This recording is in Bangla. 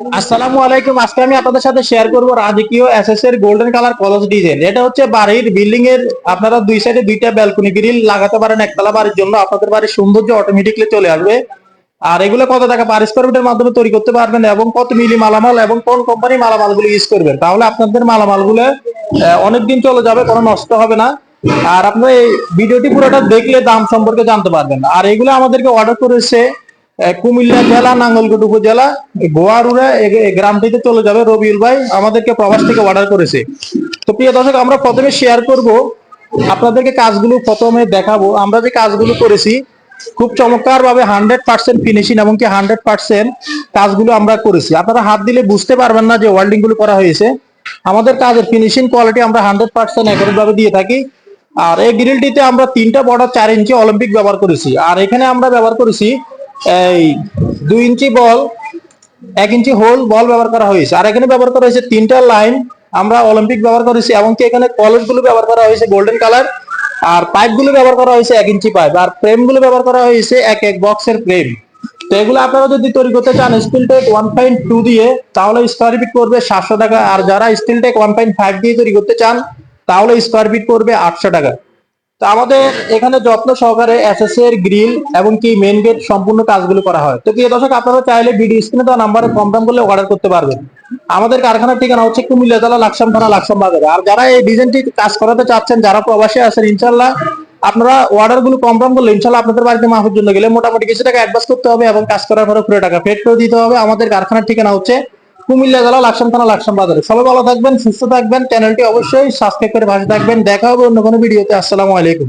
আসসালামু আলাইকুম। আজকে আমি আপনাদের সাথে শেয়ার করব রাজকীয় এসএস এর গোল্ডেন কালার কলস ডিজাইন। এটা হচ্ছে বাড়ির বিল্ডিং এর আপনারা দুই সাইডে দুইটা ব্যালকনি গ্রিল লাগাতে পারেন একতলা বাড়ির জন্য। আপনাদের বাড়ির সৌন্দর্য অটোমেটিকলি চলে আসবে। আর এগুলো কত টাকা পার স্কয়ার ফিটের মাধ্যমে তৈরি করতে পারবেন এবং কত মিলি মালামাল এবং কোন কোম্পানি মালামালগুলো ইউজ করবেন, তাহলে আপনাদের মালামালগুলো অনেকদিন চলে যাবে, কোনো নষ্ট হবে না। আর আপনারা এই ভিডিওটি পুরোটা দেখলে দাম সম্পর্কে জানতে পারবেন। আর এগুলো আমাদেরকে অর্ডার করেছে কুমিল্লা জেলা, নাঙ্গলকোট উপজেলা, গোয়ারুড়া গ্রামটিতে চলে যাবে। রবিউল ভাই আমাদেরকে প্রবাস থেকে অর্ডার করেছে। তো প্রিয় দর্শক, আমরা প্রথমে শেয়ার করব আপনাদেরকে কাজগুলো, প্রথমে দেখাবো আমরা যে কাজগুলো করেছি। খুব চমৎকার ভাবে 100% ফিনিশিং এবং কি 100% কাজগুলো আমরা করেছি। আপনারা হাত দিলে বুঝতে পারবেন না যে ওয়েল্ডিং গুলো করা হয়েছে। আমাদের কাজের ফিনিশিং কোয়ালিটি আমরা 100% একুরেট ভাবে দিয়ে থাকি। আর এই গ্রিলটিতে আমরা তিনটা বর্ডার 4 ইঞ্চি অলিম্পিক ব্যবহার করেছি। আর এখানে আমরা ব্যবহার করেছি এই 2 ইঞ্চি বল, 1 ইঞ্চি হোল বল ব্যবহার করা হয়েছে। আর এখানে ব্যবহার করা হয়েছে তিনটা লাইন আমরা অলিম্পিক ব্যবহার করেছি এবং কি এখানে কলস গুলো ব্যবহার করা হয়েছে গোল্ডেন কালার। আর পাইপ গুলো ব্যবহার করা হয়েছে 1 ইঞ্চি পাইপ। আর ফ্রেম গুলো ব্যবহার করা হয়েছে এক এক বক্সের ফ্রেম। তো এগুলো আপনারা যদি তৈরি করতে চান স্টিল টেক 1.2 দিয়ে, তাহলে স্কোয়ার ফিট পড়বে 700 টাকা। আর যারা স্টিল টেক 1.5 দিয়ে তৈরি করতে চান, তাহলে স্কোয়ার ফিট পড়বে 800 টাকা। তো আমাদের এখানে যত্ন সহকারে এসএস এর গ্রিল এবং কি মেইন গেট সম্পূর্ণ কাজগুলো করা হয়। তো প্রিয় দর্শক, আপনারা চাইলে ভিডিও স্ক্রিনে দেওয়া নাম্বারে কম দাম করলে অর্ডার করতে পারবেন। আমাদের কারখানার ঠিকানা হচ্ছে কুমিল্লা জেলা, লাকসাম থানা, লাকসাম বাজারে। আর যারা এই ডিজাইনটি কাজ করাতে চাচ্ছেন, যারা প্রবাসী আছেন, ইনশাল্লাহ আপনারা অর্ডার গুলো কম দাম করলে ইনশাল্লাহ আপনাদের বাড়িতে মাহফুর জন্য গেলে মোটামুটি কিছু টাকা অ্যাডভান্স করতে হবে এবং কাজ করার পরে পুরো টাকা পেড করে দিতে হবে। আমাদের কারখানার ঠিকানা হচ্ছে কুমিল্লা জেলা, লাকসাম থানা, লাকসাম বাজারে। সবাই ভালো থাকবেন, সুস্থ থাকবেন, চ্যানেলটি অবশ্যই সাবস্ক্রাইব করে পাশে থাকবেন। দেখা হবে অন্য কোনো ভিডিওতে। আসসালামু আলাইকুম।